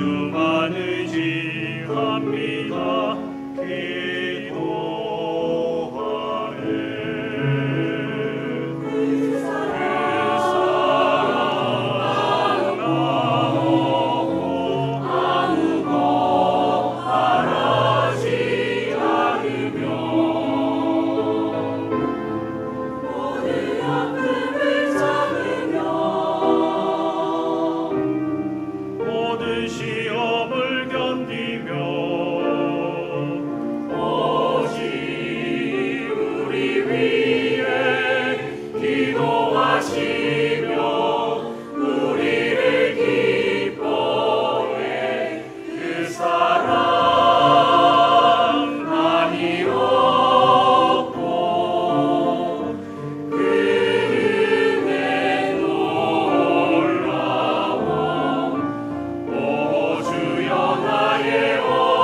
주만 의지합니다. 시험을 견디며 오직 우리 위해 기도하시며 우리를 기뻐해 그 사랑 아니었고 그 은혜 놀라워 주여 나의 어머니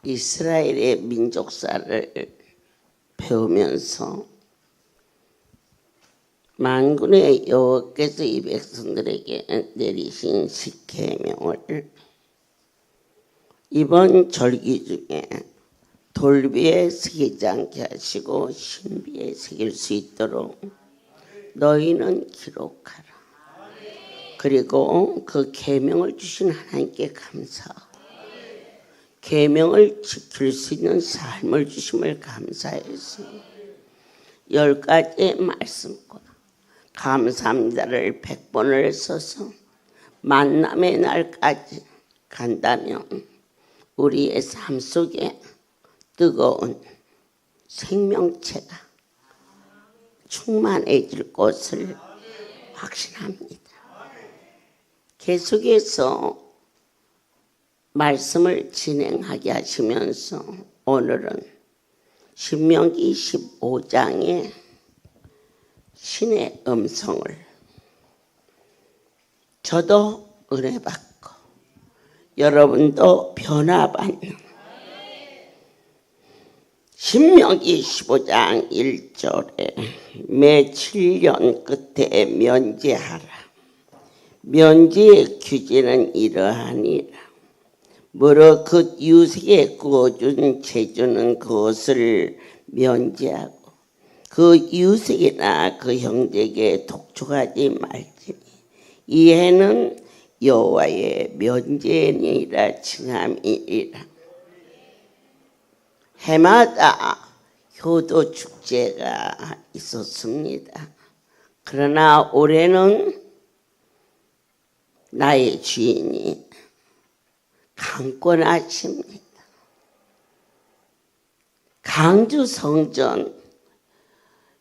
이스라엘의 민족사를 배우면서 만군의 여호와께서 이 백성들에게 내리신 십계명을 이번 절기 중에 돌비에 새기지 않게 하시고 신비에 새길 수 있도록 너희는 기록하라. 그리고 그 계명을 주신 하나님께 감사하고 계명을 지킬 수 있는 삶을 주심을 감사해서 10가지의 말씀과 감사합니다를 100번을 써서 만남의 날까지 간다면 우리의 삶 속에 뜨거운 생명체가 충만해질 것을 확신합니다. 계속해서 말씀을 진행하게 하시면서 오늘은 신명기 15장의 신의 음성을 저도 은혜 받고 여러분도 변화받는 신명기 15장 1절에 매 7년 끝에 면제하라. 면제의 규제는 이러하니라. 무릇 그 이웃에게 구워준 재주는 그것을 면제하고 그 이웃에게나 그 형제에게 독촉하지 말지니 이 해는 여호와의 면제니라 칭함이니라. 해마다 효도 축제가 있었습니다. 그러나 올해는 나의 주인이 강권하십니다. 강주 성전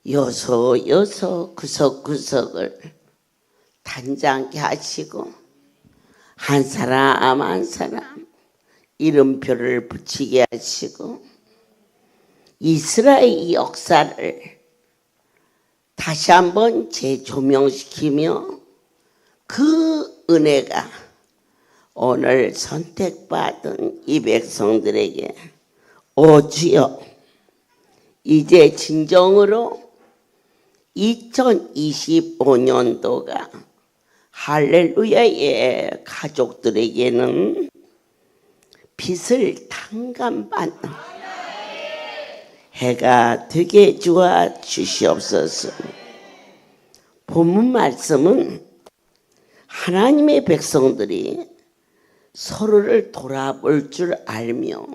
여서 구석구석을 단장케 하시고 한 사람 한 사람 이름표를 붙이게 하시고 이스라엘 역사를 다시 한번 재조명시키며 그 은혜가 오늘 선택받은 이 백성들에게 오 주여 이제 진정으로 2025년도가 할렐루야의 가족들에게는 빛을 탕감받는 해가 되게 주어 주시옵소서. 본문 말씀은 하나님의 백성들이 서로를 돌아볼 줄 알며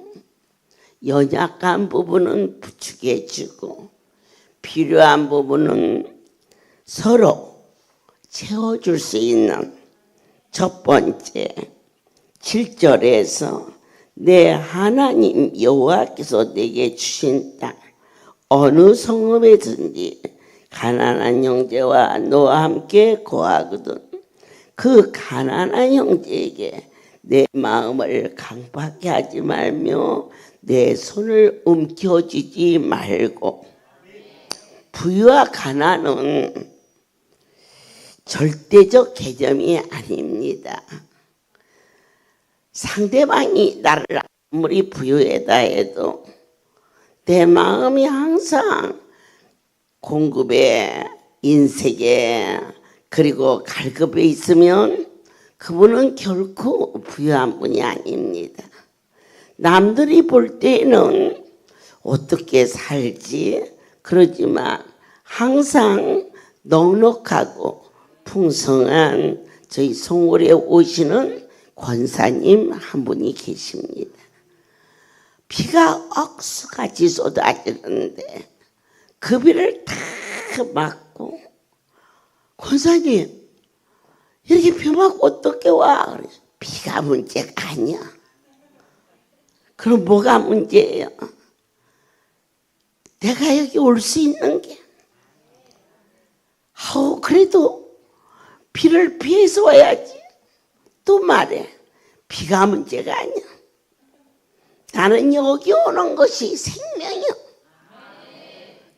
연약한 부분은 부추겨 주고 필요한 부분은 서로 채워줄 수 있는 첫 번째 7절에서 내 하나님 여호와께서 내게 주신 땅 어느 성읍에든지 가난한 형제와 너와 함께 거하거든 그 가난한 형제에게 내 마음을 강팍하게 하지 말며 내 손을 움켜쥐지 말고. 부유와 가난은 절대적 개념이 아닙니다. 상대방이 나를 아무리 부유하다 해도 내 마음이 항상 공급에 인색에 그리고 갈급에 있으면 그분은 결코 부유한 분이 아닙니다. 남들이 볼 때는 어떻게 살지 그러지만 항상 넉넉하고 풍성한 저희 송골에 오시는 권사님 한 분이 계십니다. 비가 억수같이 쏟아지는데 그 비를 다 맞고 권사님 이렇게 비 맞고 어떻게 와? 비가 문제가 아니야. 그럼 뭐가 문제예요? 내가 여기 올 수 있는 게 그래도 비를 피해서 와야지. 또 말해 비가 문제가 아니야. 나는 여기 오는 것이 생명이야.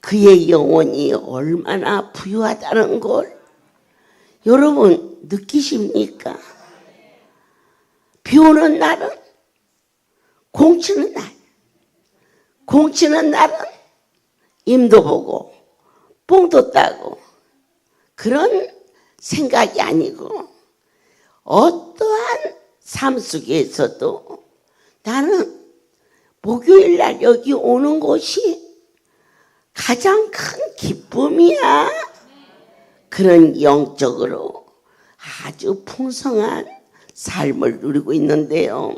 그의 영혼이 얼마나 부유하다는 걸 여러분 느끼십니까? 비 오는 날은 공치는 날, 공치는 날은 임도 보고 뽕도 따고 그런 생각이 아니고 어떠한 삶 속에서도 나는 목요일 날 여기 오는 것이 가장 큰 기쁨이야. 그런 영적으로 아주 풍성한 삶을 누리고 있는데요.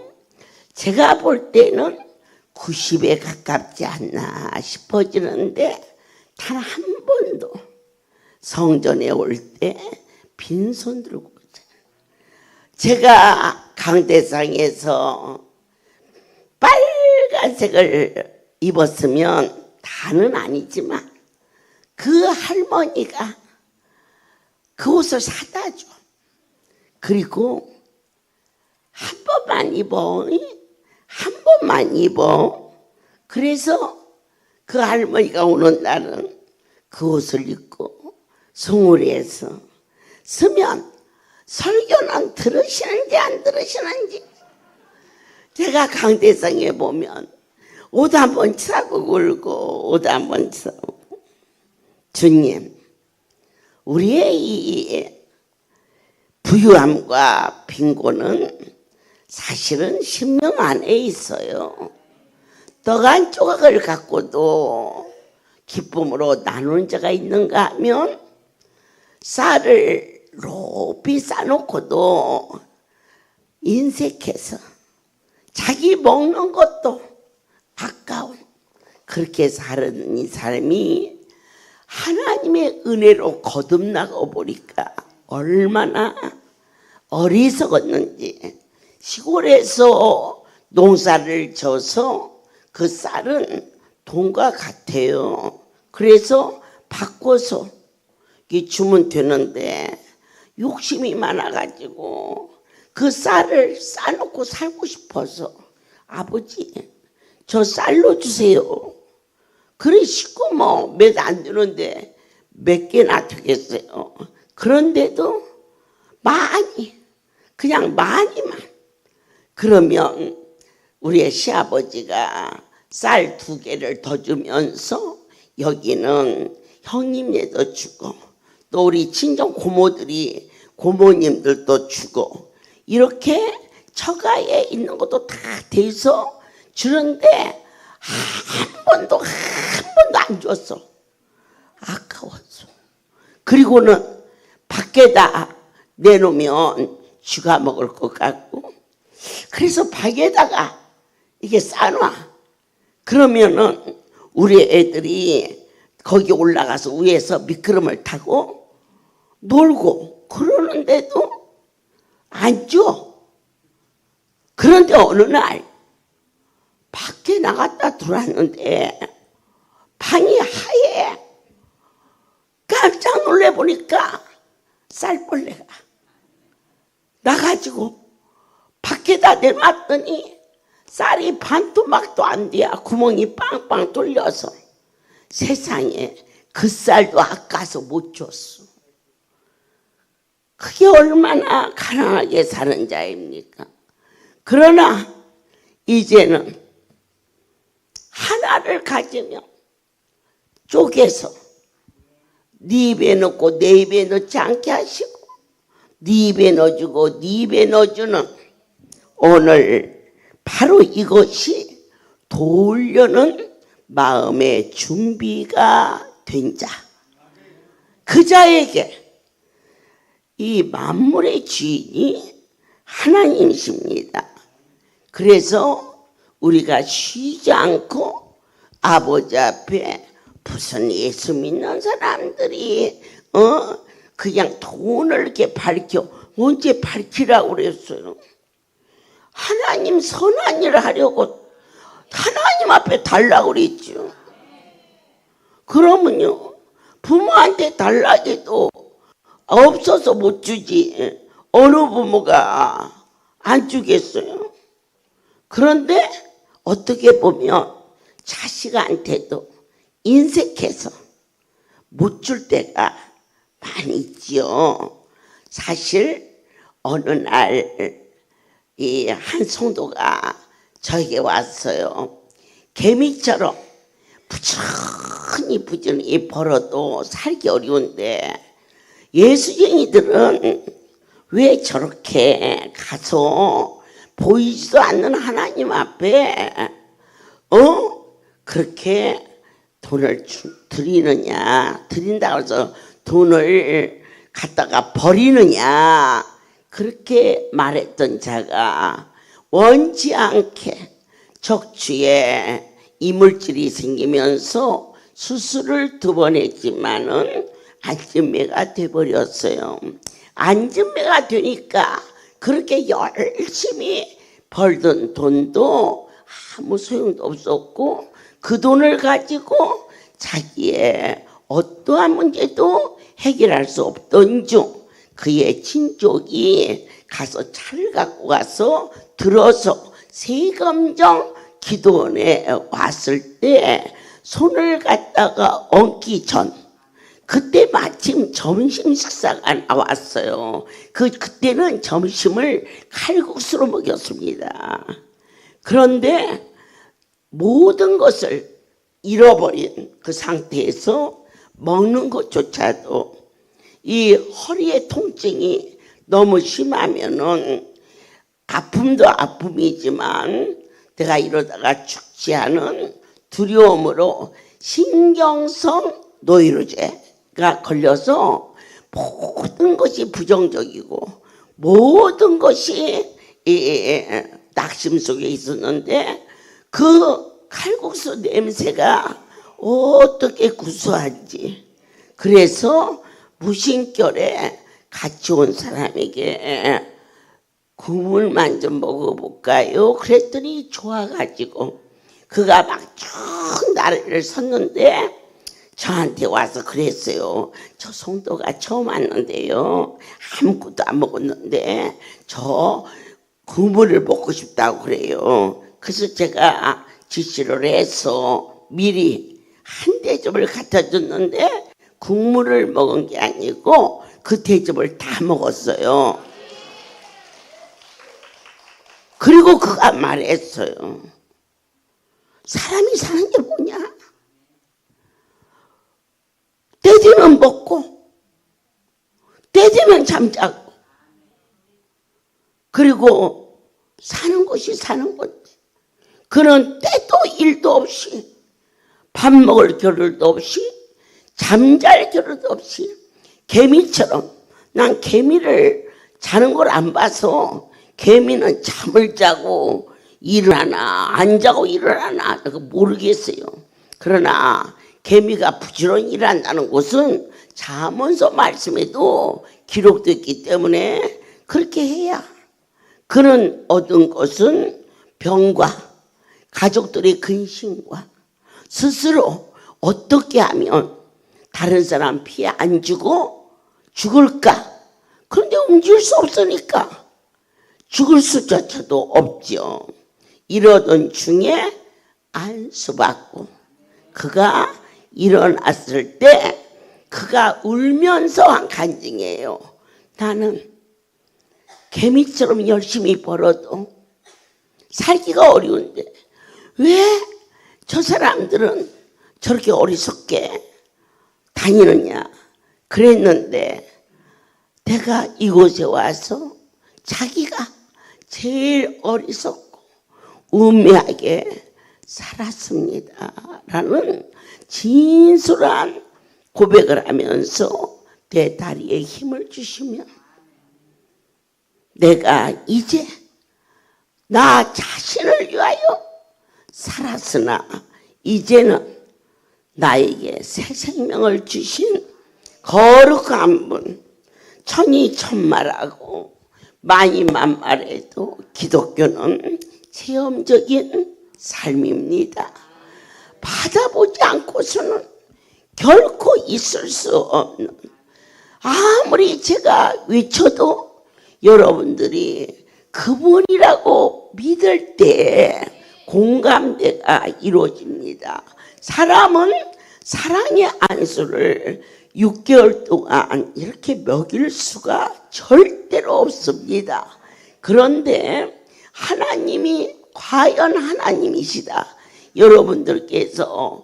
제가 볼 때는 90에 가깝지 않나 싶어지는데 단 한 번도 성전에 올 때 빈손 들고 제가 강대상에서 빨간색을 입었으면 다는 아니지만 그 할머니가 그 옷을 사다 줘. 그리고 한 번만 입어. 한 번만 입어. 그래서 그 할머니가 오는 날은 그 옷을 입고 송우리에서 서면 설교는 들으시는지 안 들으시는지 제가 강대상에 보면 옷 한 번 차고 굴고 옷 한 번 차고 주님 우리의 이 부유함과 빈곤은 사실은 심령 안에 있어요. 떡 한 조각을 갖고도 기쁨으로 나누는 자가 있는가 하면 쌀을 높이 싸놓고도 인색해서 자기 먹는 것도 아까운 그렇게 사는 이 삶이 하나님의 은혜로 거듭나고 보니까 얼마나 어리석었는지. 시골에서 농사를 져서 그 쌀은 돈과 같아요. 그래서 바꿔서 주면 되는데 욕심이 많아가지고 그 쌀을 싸놓고 살고 싶어서 아버지 저 쌀로 주세요. 그러시고 뭐 몇 안 되는데 몇 개나 되겠어요. 그런데도 많이 그냥 많이만. 그러면 우리의 시아버지가 쌀 2개를 더 주면서 여기는 형님네도 주고 또 우리 친정 고모들이 고모님들도 주고 이렇게 처가에 있는 것도 다 돼서 주는데 한 번도 안 줬어. 아까웠어. 그리고는 밖에다 내놓으면 쥐가 먹을 것 같고 그래서 밖에다가 이게 싸놔. 그러면은 우리 애들이 거기 올라가서 위에서 미끄럼을 타고 놀고 그러는데도 안 줘. 그런데 어느 날 밖에 나갔다 들어왔는데 방이 하얘. 깜짝 놀래 보니까 쌀벌레가 나가지고 밖에다 내놨더니 쌀이 반토막도 안 돼야 구멍이 빵빵 뚫려서 세상에 그 쌀도 아까워서 못 줬어. 그게 얼마나 가난하게 사는 자입니까? 그러나 이제는 하나를 가지면 쪼개서 네 입에 넣고 내 입에 넣지 않게 하시고 네 입에 넣어주고 네 입에 넣어주는 오늘 바로 이것이 도우려는 마음의 준비가 된 자. 그 자에게 이 만물의 주인이 하나님이십니다. 그래서 우리가 쉬지 않고 아버지 앞에 무슨 예수 믿는 사람들이 그냥 돈을 이렇게 밝혀 언제 밝히라고 그랬어요. 하나님 선한 일을 하려고 하나님 앞에 달라고 그랬죠. 그러면요 부모한테 달라기도 없어서 못 주지 어느 부모가 안 주겠어요. 그런데 어떻게 보면 자식한테도 인색해서 못 줄 때가 많이 있죠. 사실 어느 날 이 한 성도가 저에게 왔어요. 개미처럼 부지런히 벌어도 살기 어려운데 예수쟁이들은 왜 저렇게 가서 보이지도 않는 하나님 앞에 그렇게 돈을 드린다고 해서 돈을 갖다가 버리느냐 그렇게 말했던 자가 원치 않게 척추에 이물질이 생기면서 수술을 2번 했지만은 안진매가 돼버렸어요. 안진매가 되니까 그렇게 열심히 벌던 돈도 아무 소용도 없었고 그 돈을 가지고 자기의 어떠한 문제도 해결할 수 없던 중 그의 친족이 가서 차를 갖고 가서 들어서 세검정 기도원에 왔을 때 손을 갖다가 얹기 전 그때 마침 점심 식사가 나왔어요. 그때는 점심을 칼국수로 먹였습니다. 그런데 모든 것을 잃어버린 그 상태에서 먹는 것조차도 이 허리의 통증이 너무 심하면은 아픔도 아픔이지만 내가 이러다가 죽지 않은 두려움으로 신경성 노이로제가 걸려서 모든 것이 부정적이고 모든 것이 낙심 속에 있었는데 그 칼국수 냄새가 어떻게 구수한지 그래서 무심결에 같이 온 사람에게 국물만 좀 먹어볼까요? 그랬더니 좋아가지고 그가 막 쭉 나를 섰는데 저한테 와서 그랬어요. 저 송도가 처음 왔는데요. 아무것도 안 먹었는데 저 국물을 먹고 싶다고 그래요. 그래서 제가 지시를 해서 미리 한 대접을 갖다 줬는데 국물을 먹은 게 아니고 그 대접을 다 먹었어요. 그리고 그가 말했어요. 사람이 사는 게 뭐냐? 때 되면 먹고 때 되면 잠자고 그리고 사는 것이 사는 거지. 그런 때도 일도 없이 밥 먹을 겨를도 없이 잠잘 겨를도 없이 개미처럼, 난 개미를 자는 걸 안 봐서 개미는 잠을 자고 일어나나 안 자고 일어나나 모르겠어요. 그러나 개미가 부지런히 일한다는 것은 잠언서 말씀에도 기록됐기 때문에 그렇게 해야. 그는 얻은 것은 병과 가족들의 근심과 스스로 어떻게 하면 다른 사람 피해 안 주고 죽을까? 그런데 움직일 수 없으니까 죽을 수조차도 없죠. 이러던 중에 안수받고 그가 일어났을 때 그가 울면서 한 간증이에요. 나는 개미처럼 열심히 벌어도 살기가 어려운데 왜 저 사람들은 저렇게 어리석게 다니느냐 그랬는데 내가 이곳에 와서 자기가 제일 어리석고 우매하게 살았습니다 라는 진솔한 고백을 하면서 내 다리에 힘을 주시며 내가 이제 나 자신을 위하여 살았으나 이제는 나에게 새 생명을 주신 거룩한 분, 천이천말하고 만이만말해도 기독교는 체험적인 삶입니다. 받아보지 않고서는 결코 있을 수 없는, 아무리 제가 외쳐도 여러분들이 그분이라고 믿을 때 공감대가 이루어집니다. 사람은 사랑의 안수를 6개월 동안 이렇게 먹일 수가 절대로 없습니다. 그런데 하나님이 과연 하나님이시다. 여러분들께서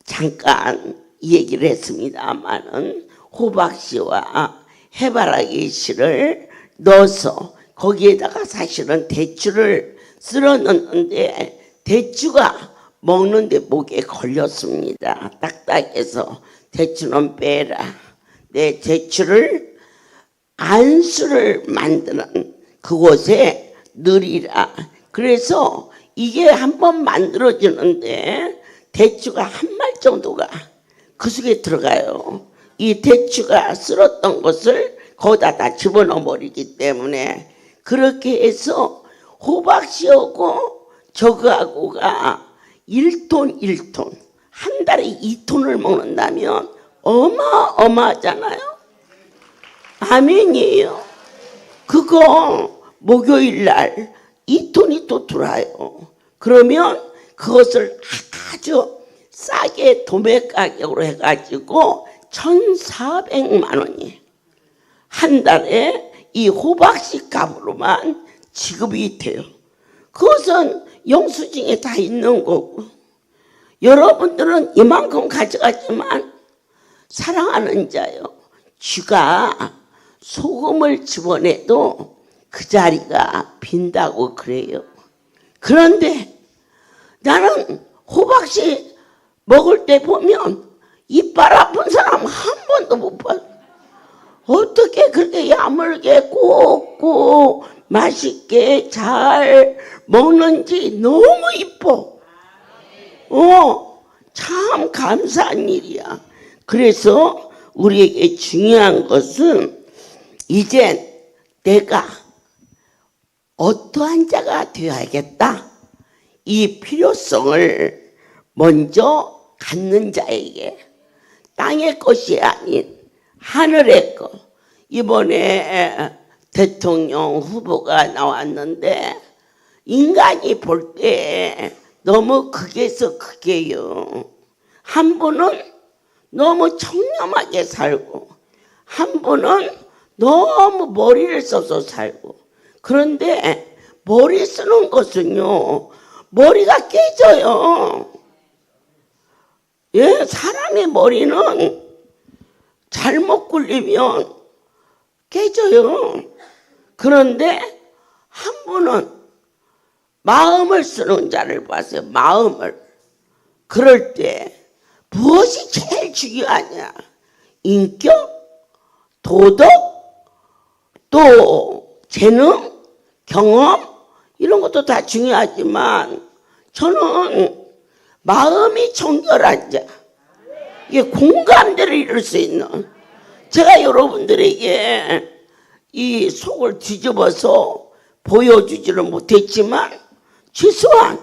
잠깐 얘기를 했습니다마는 호박씨와 해바라기 씨를 넣어서 거기에다가 사실은 대추를 쓸어 넣는데 대추가 먹는데 목에 걸렸습니다. 딱딱해서 대추는 빼라. 내 대추를 안수를 만드는 그곳에 넣으리라. 그래서 이게 한번 만들어지는데 대추가 한 말 정도가 그 속에 들어가요. 이 대추가 쓸었던 것을 거기다 다 집어넣어 버리기 때문에 그렇게 해서 호박씨하고 저거하고가 1톤 1톤 한 달에 2톤을 먹는다면 어마어마하잖아요. 아멘이에요. 그거 목요일 날 2톤이 또 들어와요. 그러면 그것을 아주 싸게 도매 가격으로 해가지고 1,400만 원이 한 달에 이 호박씨 값으로만 지급이 돼요. 그것은 영수증에 다 있는 거고 여러분들은 이만큼 가져갔지만 사랑하는 자요, 쥐가 소금을 집어내도 그 자리가 빈다고 그래요. 그런데 나는 호박씨 먹을 때 보면 이빨 아픈 사람 한 번도 못 봤어. 어떻게 그렇게 야물게 곱고 맛있게 잘 먹는지 너무 이뻐. 참 감사한 일이야. 그래서 우리에게 중요한 것은 이제 내가 어떠한 자가 되어야겠다. 이 필요성을 먼저 갖는 자에게 땅의 것이 아닌 하늘의 것. 이번에 대통령 후보가 나왔는데 인간이 볼 때 너무 극에서 극이에요. 한 분은 너무 청렴하게 살고 한 분은 너무 머리를 써서 살고. 그런데 머리 쓰는 것은요, 머리가 깨져요. 예, 사람의 머리는 잘못 굴리면 깨져요. 그런데 한 분은 마음을 쓰는 자를 봤어요. 마음을. 그럴 때 무엇이 제일 중요하냐? 인격, 도덕, 또 재능, 경험 이런 것도 다 중요하지만 저는 마음이 정결한 자, 이게 공감대를 이룰 수 있는, 제가 여러분들에게 이 속을 뒤집어서 보여주지를 못했지만 최소한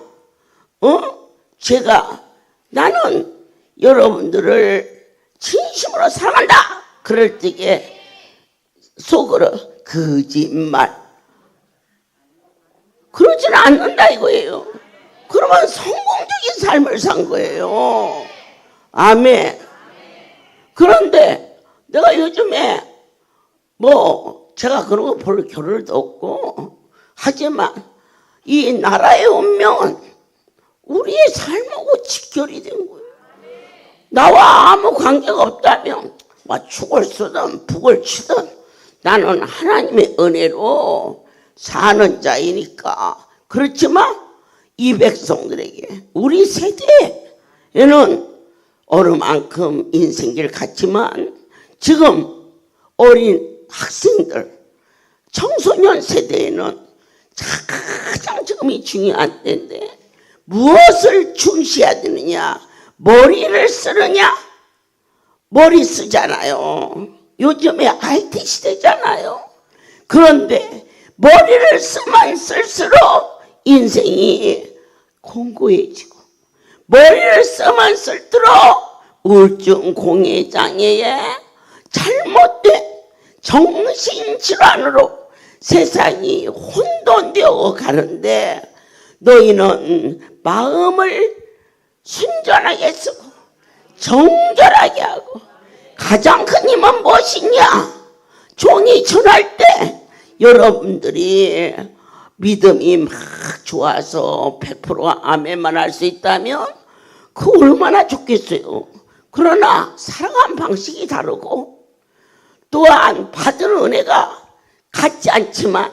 나는 여러분들을 진심으로 사랑한다 그럴 때에 속으로 거짓말 그러지는 않는다 이거예요. 그러면 성공적인 삶을 산 거예요. 아멘. 그런데 내가 요즘에 제가 그런 거 볼 겨를도 없고 하지만 이 나라의 운명은 우리의 삶하고 직결이 된 거예요. 나와 아무 관계가 없다면 죽을 쓰든 북을 치든 나는 하나님의 은혜로 사는 자이니까. 그렇지만 이 백성들에게 우리 세대에는 어느 만큼 인생길 같지만 지금 어린 학생들 청소년 세대에는 가장 지금이 중요한 때인데 무엇을 중시해야 되느냐? 머리를 쓰느냐? 머리 쓰잖아요. 요즘에 IT 시대잖아요. 그런데 머리를 쓰면 쓸수록 인생이 공고해지고 머리를 쓰면 쓸수록 우울증, 공해장애에 잘못된 정신질환으로 세상이 혼돈되어 가는데 너희는 마음을 순전하게 쓰고 정결하게 하고 가장 큰 힘은 무엇이냐? 종이 전할 때 여러분들이 믿음이 막 좋아서 100% 아멘만 할 수 있다면 그 얼마나 좋겠어요. 그러나 살아가는 방식이 다르고 또한 받은 은혜가 같지 않지만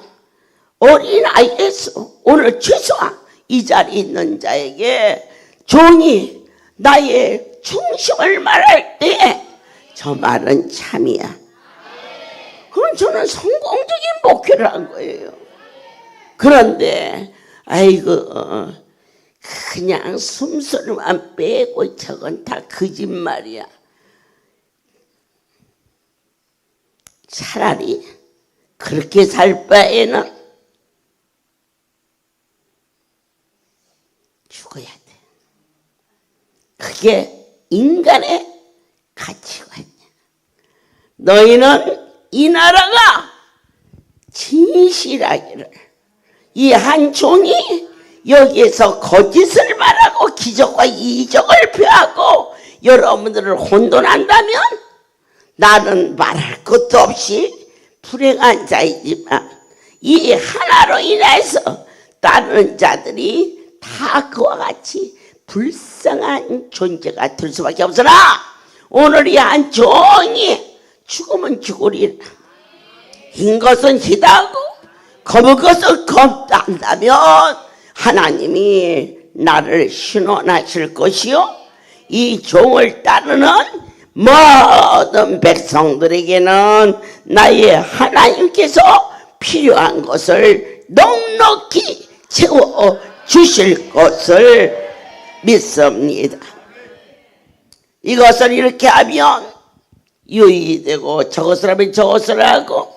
어린아이에서 오늘 최소한 이 자리에 있는 자에게 종이 나의 중심을 말할 때 저 말은 참이야. 그럼 저는 성공적인 목회를 한 거예요. 그런데 아이고 그냥 숨소리만 빼고 저건 다 거짓말이야. 차라리 그렇게 살 바에는 죽어야 돼. 그게 인간의 가치관이야. 너희는 이 나라가 진실하기를. 이 한 종이 여기에서 거짓을 말하고 기적과 이적을 표하고 여러분들을 혼돈한다면 나는 말할 것도 없이 불행한 자이지만 이 하나로 인해서 다른 자들이 다 그와 같이 불쌍한 존재가 될 수밖에 없으나 오늘 이 한 종이 죽으면 죽으리라. 흰 것은 희다하고 검은 것은 검다 한다면 하나님이 나를 신원하실 것이요 이 종을 따르는 모든 백성들에게는 나의 하나님께서 필요한 것을 넉넉히 채워 주실 것을 믿습니다. 이것을 이렇게 하면 유의되고 저것을 하면 저것을 하고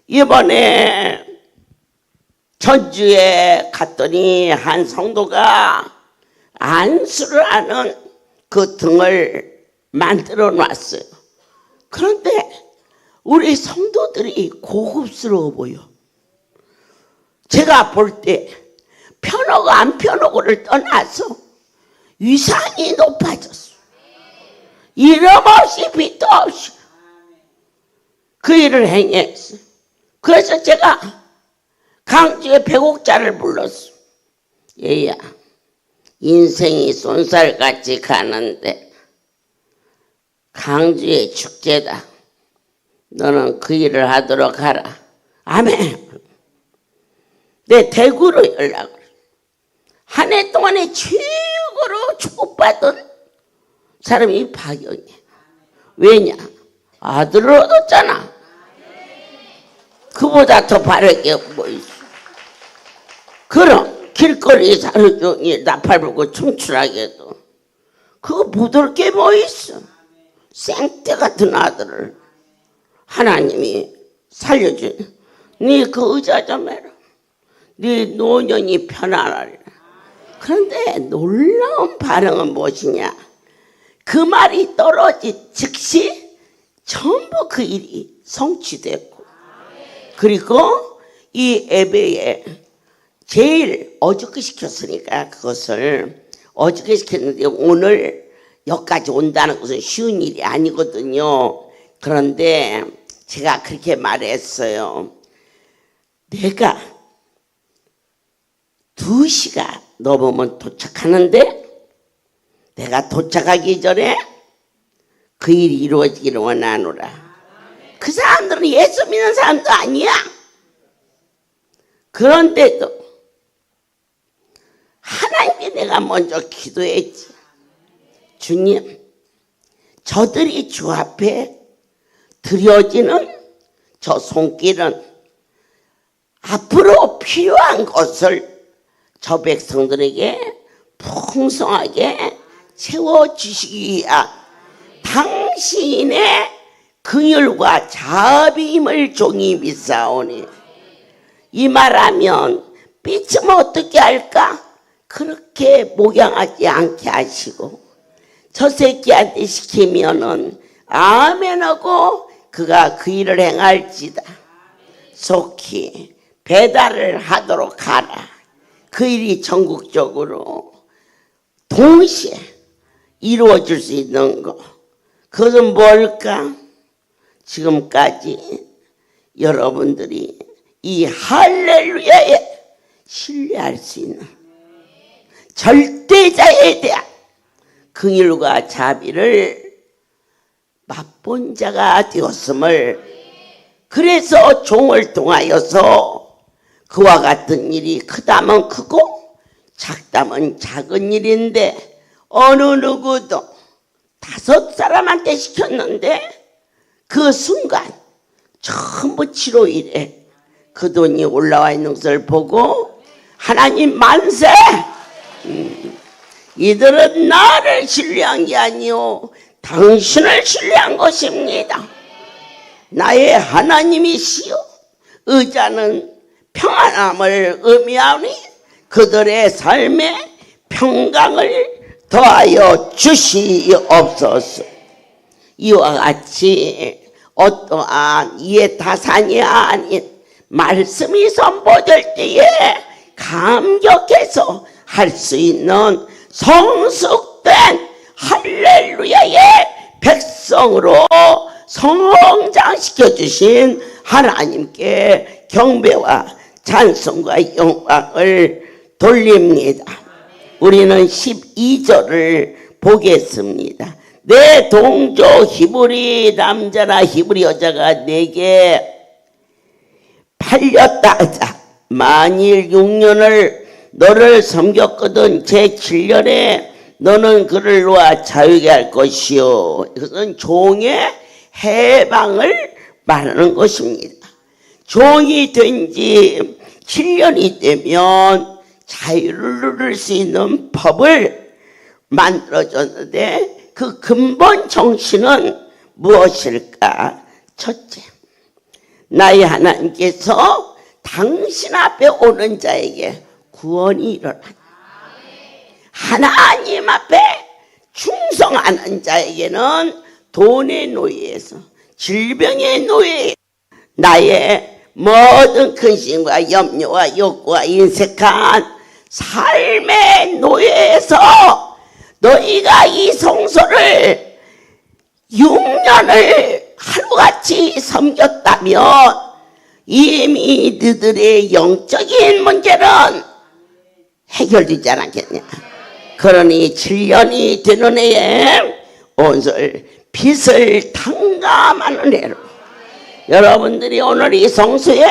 이번에 전주에 갔더니 한 성도가 안수를 하는 그 등을 만들어 놨어요. 그런데 우리 성도들이 고급스러워 보여. 제가 볼 때 편하고 안 편하고를 떠나서 위상이 높아졌어. 이름 없이 빚도 없이 그 일을 행했어. 그래서 제가 강주에 배곡자를 불렀어. 얘야, 인생이 쏜살같이 가는데 강주의 축제다. 너는 그 일을 하도록 하라. 아멘. 내 대구로 연락을. 한 해 동안에 최고로 축복받은 사람이 박영이야. 왜냐? 아들을 얻었잖아. 그보다 더 바랄게 뭐 있어. 그럼 길거리에서 하루 종일 나팔 불고 춤추라게 해도 그거 묻을 게 뭐 있어. 생떼 같은 아들을 하나님이 살려준. 네 그 의자 좀 해라. 네 노년이 편안하리라. 그런데 놀라운 반응은 무엇이냐? 그 말이 떨어진 즉시 전부 그 일이 성취됐고, 그리고 이 예배에 제일 어저께 시켰으니까 그것을 어저께 시켰는데 오늘 여기까지 온다는 것은 쉬운 일이 아니거든요. 그런데 제가 그렇게 말했어요. 내가 2시가 넘으면 도착하는데 내가 도착하기 전에 그 일이 이루어지기를 원하노라. 그 사람들은 예수 믿는 사람도 아니야. 그런데도 하나님께 내가 먼저 기도했지. 주님, 저들이 주 앞에 드려지는 저 손길은 앞으로 필요한 것을 저 백성들에게 풍성하게 채워주시기 위하 당신의 긍휼과 자비임을 종이 믿사오니. 이 말하면 삐치면 어떻게 할까? 그렇게 목양하지 않게 하시고 저 새끼한테 시키면은 아멘하고 그가 그 일을 행할지다. 속히 배달을 하도록 하라. 그 일이 전국적으로 동시에 이루어질 수 있는 거. 그것은 뭘까? 지금까지 여러분들이 이 할렐루야에 신뢰할 수 있는 절대자에 대한 긍휼과 자비를 맛본 자가 되었음을, 그래서 종을 통하여서 그와 같은 일이 크다면 크고 작다면 작은 일인데 어느 누구도 5사람한테 시켰는데 그 순간 전부 751에 그 돈이 올라와 있는 것을 보고 하나님 만세! 이들은 나를 신뢰한 게 아니요 당신을 신뢰한 것입니다. 나의 하나님이시여, 의자는 평안함을 의미하니 그들의 삶에 평강을 더하여 주시옵소서. 이와 같이 어떠한 이해 타산이 아닌 말씀이 선포될 때에 감격해서 할 수 있는 성숙된 할렐루야의 백성으로 성장시켜 주신 하나님께 경배와 찬송과 영광을 돌립니다. 우리는 12절을 보겠습니다. 내 동조 히브리 남자나 히브리 여자가 내게 팔렸다 하자. 만일 6년을 너를 섬겼거든 제7년에 너는 그를 놓아 자유게 할 것이요. 이것은 종의 해방을 말하는 것입니다. 종이 된 지 7년이 되면 자유를 누릴 수 있는 법을 만들어줬는데 그 근본 정신은 무엇일까? 첫째, 나의 하나님께서 당신 앞에 오는 자에게 구원이 일어난다. 하나님 앞에 충성하는 자에게는 돈의 노예에서 질병의 노예, 나의 모든 근심과 염려와 욕구와 인색한 삶의 노예에서 너희가 이 성소를 6년을 하루같이 섬겼다면 이미 너희들의 영적인 문제는 해결되지 않았겠냐. 그러니 7년이 되는 해에 온설 빚을 탕감하는 해로 여러분들이 오늘 이 성소에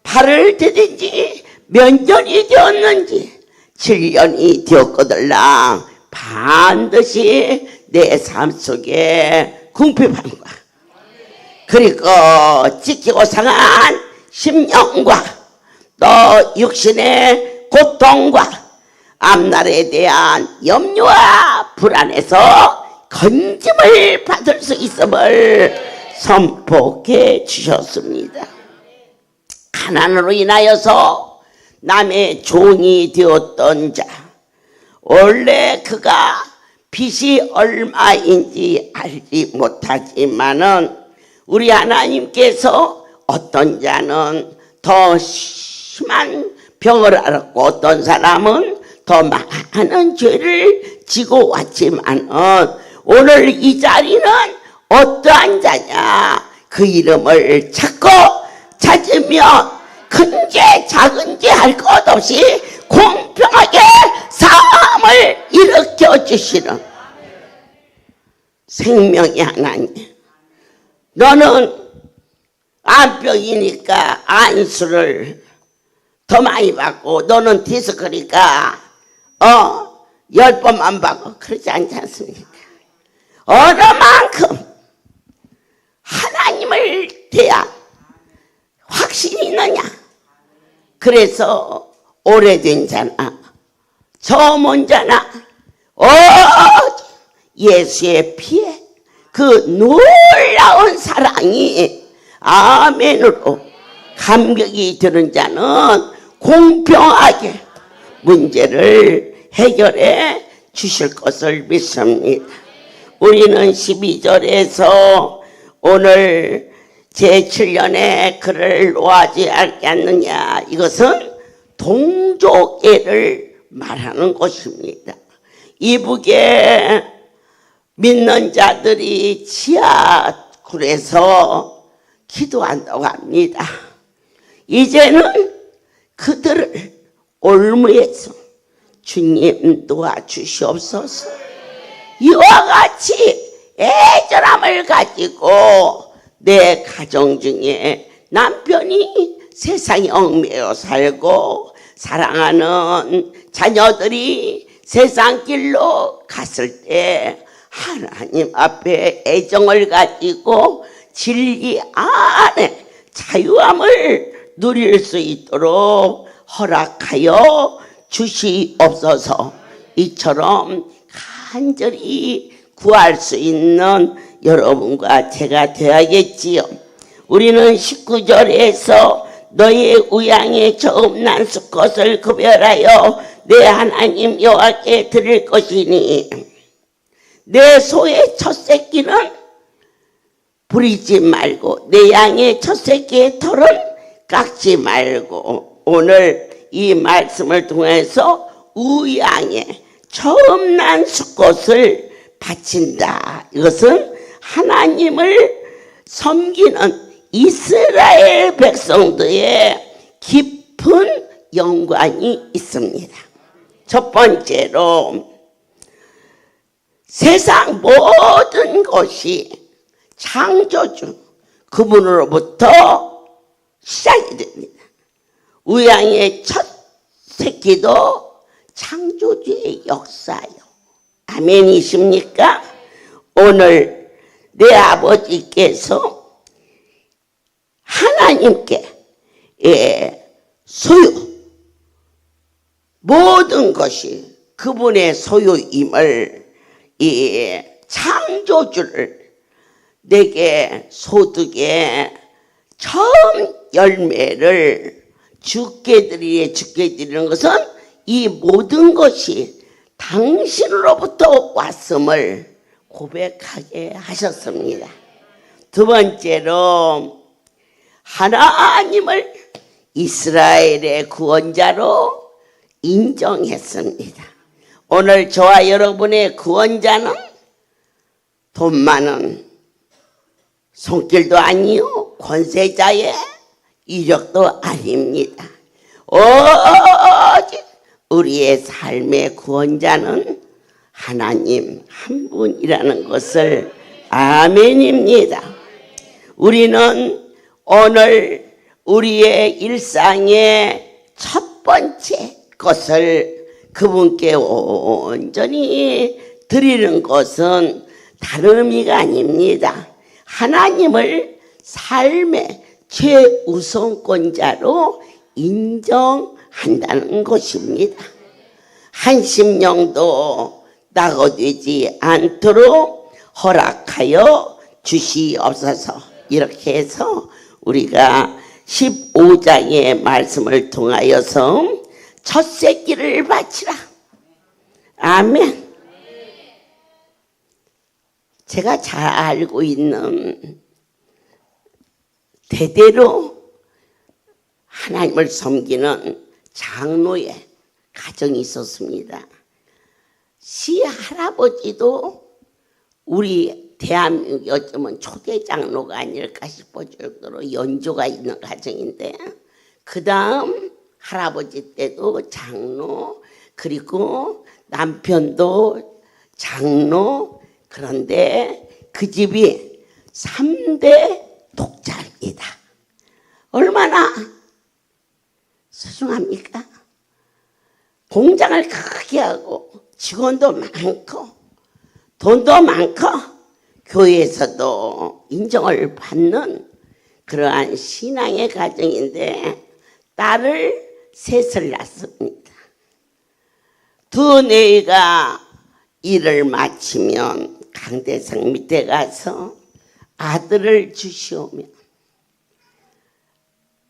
발을 디딘 지 몇 년이 되었는지 7년이 되었거들랑 반드시 내 삶 속에 궁핍함과 그리고 지키고 상한 심령과 또 육신의 고통과 앞날에 대한 염려와 불안에서 건짐을 받을 수 있음을 선포해 주셨습니다. 가난으로 인하여서 남의 종이 되었던 자, 원래 그가 빚이 얼마인지 알지 못하지만은 우리 하나님께서 어떤 자는 더 심한 병을 앓았고 어떤 사람은 더 많은 죄를 지고 왔지만은 오늘 이 자리는 어떠한 자냐, 그 이름을 찾고 찾으면 큰 죄 작은 죄 할 것 없이 공평하게 삶을 일으켜 주시는 생명의 하나님. 너는 암병이니까 안수를 더 많이 받고 너는 디스크니까 10번만 받고 그러지 않지 않습니까? 어느 만큼 하나님을 대한 확신이 있느냐. 그래서 오래된 자나 저먼 자나 예수의 피에 그 놀라운 사랑이 아멘으로 감격이 드는 자는 공평하게 문제를 해결해 주실 것을 믿습니다. 우리는 12절에서 오늘 제7년에 그를 놓아지 않겠느냐, 이것은 동족애를 말하는 것입니다. 이북에 믿는 자들이 지하굴에서 기도한다고 합니다. 이제는 그들을 올무에서 주님 도와주시옵소서. 이와 같이 애절함을 가지고 내 가정 중에 남편이 세상에 얽매여 살고 사랑하는 자녀들이 세상 길로 갔을 때 하나님 앞에 애정을 가지고 진리 안에 자유함을 누릴 수 있도록 허락하여 주시옵소서. 이처럼 간절히 구할 수 있는 여러분과 제가 되어야겠지요. 우리는 19절에서 너의 우양의 처음 난 수컷을 구별하여 내 하나님 여호와께 드릴 것이니 내 소의 첫 새끼는 부리지 말고 내 양의 첫 새끼의 털은 깎지 말고, 오늘 이 말씀을 통해서 우양의 처음 난 수컷을 바친다. 이것은 하나님을 섬기는 이스라엘 백성들의 깊은 연관이 있습니다. 첫 번째로 세상 모든 것이 창조주 그분으로부터 시작이 됩니다. 우양의 첫 새끼도 창조주의 역사요. 아멘이십니까? 오늘 내 아버지께서 하나님께 소유, 모든 것이 그분의 소유임을, 이 창조주를 내게 소득의 처음 열매를 주께 드리는 것은 이 모든 것이 당신으로부터 왔음을 고백하게 하셨습니다. 두 번째로 하나님을 이스라엘의 구원자로 인정했습니다. 오늘 저와 여러분의 구원자는 돈 많은 손길도 아니요 권세자의 이력도 아닙니다. 오직 우리의 삶의 구원자는 하나님 한 분이라는 것을 아멘입니다. 우리는 오늘 우리의 일상의 첫 번째 것을 그분께 온전히 드리는 것은 다른 의미가 아닙니다. 하나님을 삶의 최우선권자로 인정한다는 것입니다. 한 심령도 낙오되지 않도록 허락하여 주시옵소서. 이렇게 해서 우리가 15장의 말씀을 통하여서 첫 새끼를 바치라. 아멘. 제가 잘 알고 있는 대대로 하나님을 섬기는 장로의 가정이 있었습니다. 시할아버지도 우리 대한민국이 어쩌면 초대 장로가 아닐까 싶을 정도로 연조가 있는 가정인데, 그 다음 할아버지 때도 장로, 그리고 남편도 장로. 그런데 그 집이 3대 독자입니다. 얼마나 소중합니까? 공장을 크게 하고 직원도 많고 돈도 많고 교회에서도 인정을 받는 그러한 신앙의 가정인데, 딸을 셋을 낳습니다. 두 내가 일을 마치면 강대상 밑에 가서 아들을 주시오며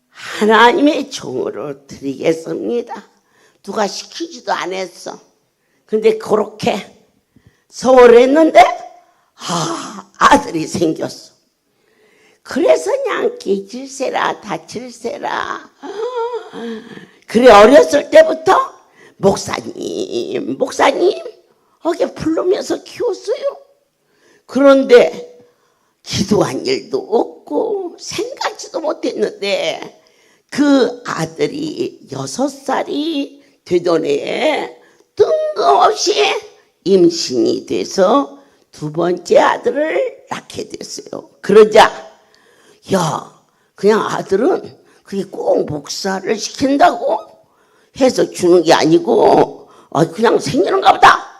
하나님의 종으로 드리겠습니다. 누가 시키지도 않았어. 근데 그렇게 서울했는데 아들이 생겼어. 그래서 그냥 깨질세라 다칠세라. 그래 어렸을 때부터 목사님 어게 부르면서 키웠어요. 그런데 기도한 일도 없고 생각지도 못했는데 그 아들이 6살이 되던 해에 뜬금없이 임신이 돼서 두 번째 아들을 낳게 됐어요. 그러자 그냥 아들은 그게 꼭 목사를 시킨다고 해서 주는 게 아니고 그냥 생기는가 보다.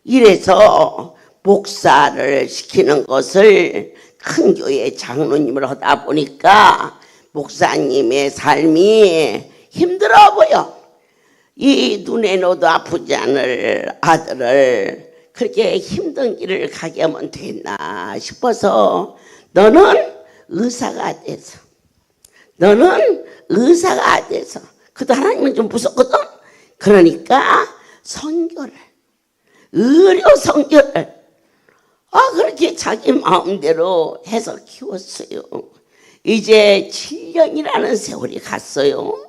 이래서 목사를 시키는 것을 큰 교회 장로님을 하다 보니까 목사님의 삶이 힘들어 보여. 이 눈에 넣어도 아프지 않을 아들을 그렇게 힘든 길을 가게 하면 되나 싶어서 너는 의사가 돼서 그래도 하나님은 좀 무섭거든. 그러니까 의료 선교를 그렇게 자기 마음대로 해서 키웠어요. 이제 7년이라는 세월이 갔어요.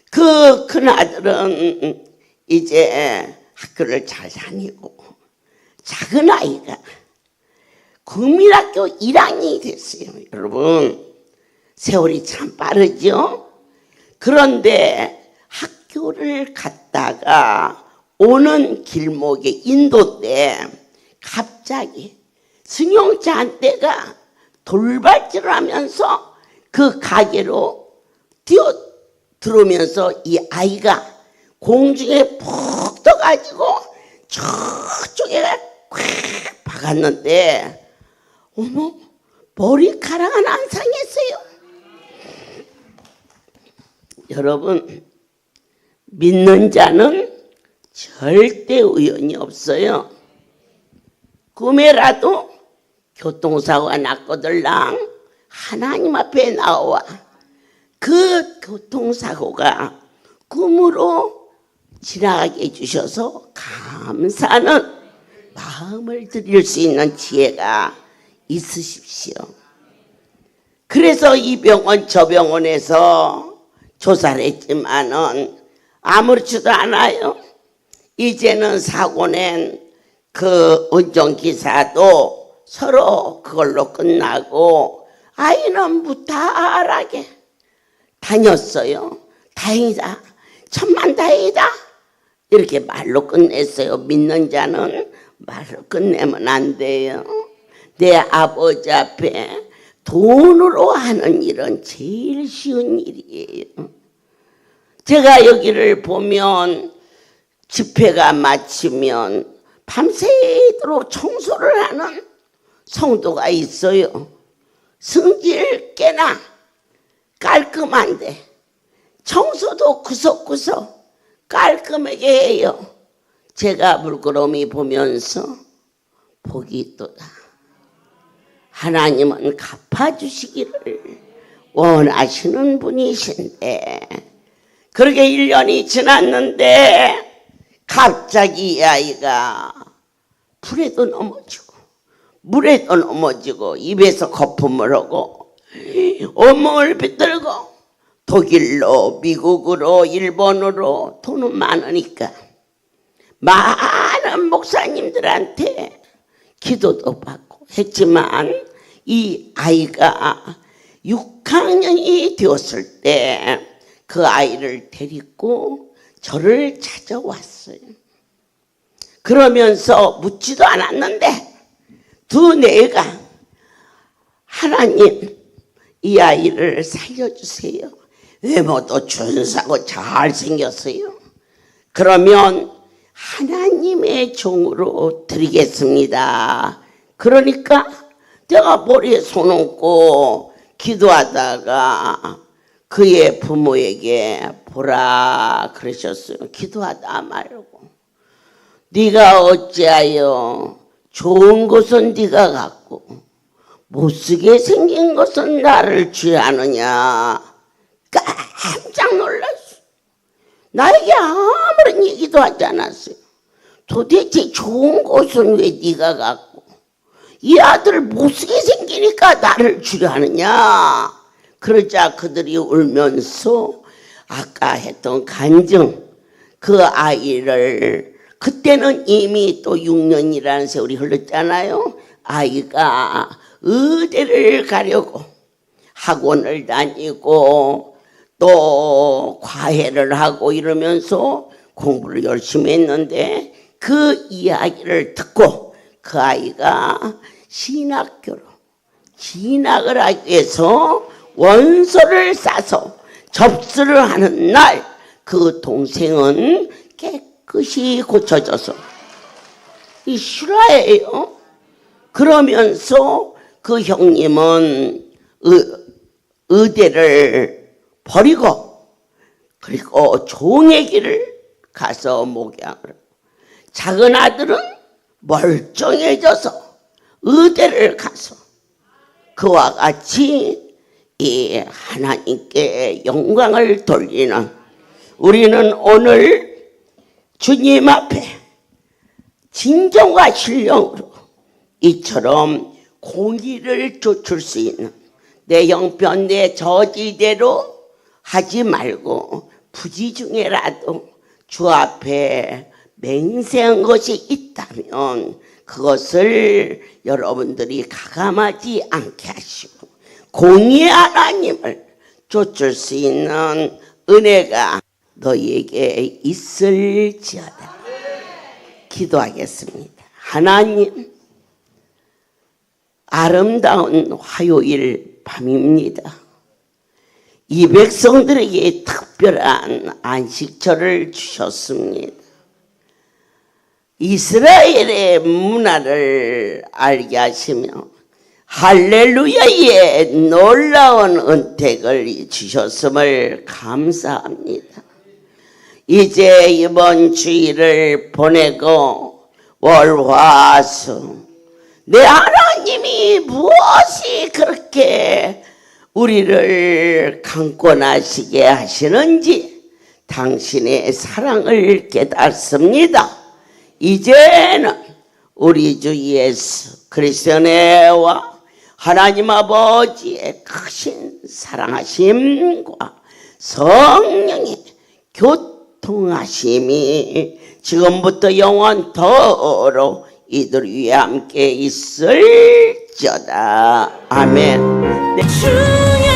그 큰아들은 이제 학교를 잘 다니고 작은 아이가 국민학교 1학년이 됐어요. 여러분 세월이 참 빠르죠. 그런데 학교를 갔다가 오는 길목에 인도 때 갑자기 승용차 한 대가 돌발질을 하면서 그 가게로 뛰어 들어오면서 이 아이가 공중에 푹 떠가지고 저쪽에 콱 박았는데 머리카락은 안 상했어요. 여러분 믿는 자는 절대 우연이 없어요. 꿈에라도 교통사고가 났거들랑 하나님 앞에 나와 그 교통사고가 꿈으로 지나가게 해주셔서 감사하는 마음을 드릴 수 있는 지혜가 있으십시오. 그래서 이 병원 저 병원에서 조사를 했지만은 아무렇지도 않아요. 이제는 사고 낸 그 운전기사도 서로 그걸로 끝나고 아이는 무탈하게 다녔어요. 다행이다. 천만다행이다. 이렇게 말로 끝냈어요. 믿는 자는 말로 끝내면 안 돼요. 내 아버지 앞에 돈으로 하는 일은 제일 쉬운 일이에요. 제가 여기를 보면 집회가 마치면 밤새도록 청소를 하는 성도가 있어요. 성질 꽤나 깔끔한데 청소도 구석구석 깔끔하게 해요. 제가 물끄러미 보면서 복이 있도다. 하나님은 갚아주시기를 원하시는 분이신데 그렇게 1년이 지났는데 갑자기 이 아이가 불에도 넘어지고 물에도 넘어지고 입에서 거품을 하고 온몸을 비틀고 독일로 미국으로 일본으로 돈은 많으니까 많은 목사님들한테 기도도 받고 했지만 이 아이가 6학년이 되었을 때 그 아이를 데리고 저를 찾아왔어요. 그러면서 묻지도 않았는데 두뇌가 하나님 이 아이를 살려주세요. 외모도 준수하고 잘생겼어요. 그러면 하나님의 종으로 드리겠습니다. 그러니까 내가 머리에 손 얹고 기도하다가 그의 부모에게 보라 그러셨어요. 기도하다 말고 네가 어찌하여 좋은 것은 네가 갖고 못쓰게 생긴 것은 나를 취하느냐. 깜짝 놀랐어. 나에게 아무런 얘기도 하지 않았어요. 도대체 좋은 것은 왜 네가 갖고 이 아들 못쓰게 생기니까 나를 취하느냐. 그러자 그들이 울면서 아까 했던 간증 그 아이를 그때는 이미 또 6년이라는 세월이 흘렀잖아요. 아이가 의대를 가려고 학원을 다니고 또 과외를 하고 이러면서 공부를 열심히 했는데 그 이야기를 듣고 그 아이가 신학교로 진학을 하기 위해서 원서를 싸서 접수를 하는 날 그 동생은 깨끗이 고쳐져서 이 실화예요. 그러면서 그 형님은 의대를 버리고 그리고 종의 길을 가서 목양을 작은 아들은 멀쩡해져서 의대를 가서 그와 같이 이 하나님께 영광을 돌리는 우리는 오늘 주님 앞에 진정과 신령으로 이처럼 공의를 쫓을 수 있는 내 형편 내 저지대로 하지 말고 부지 중에라도 주 앞에 맹세한 것이 있다면 그것을 여러분들이 가감하지 않게 하시고 공의의 하나님을 쫓을 수 있는 은혜가 너희에게 있을지어다. 기도하겠습니다. 하나님, 아름다운 화요일 밤입니다. 이 백성들에게 특별한 안식처를 주셨습니다. 이스라엘의 문화를 알게 하시며 할렐루야의 놀라운 은택을 주셨음을 감사합니다. 이제 이번 주일을 보내고 월화수 내 하나님이 무엇이 그렇게 우리를 강권하시게 하시는지 당신의 사랑을 깨닫습니다. 이제는 우리 주 예수 그리스도의 은혜와 하나님 아버지의 크신 사랑하심과 성령의 교통하심이 지금부터 영원토록 이들 위에 함께 있을지어다. 아멘. 네. 주의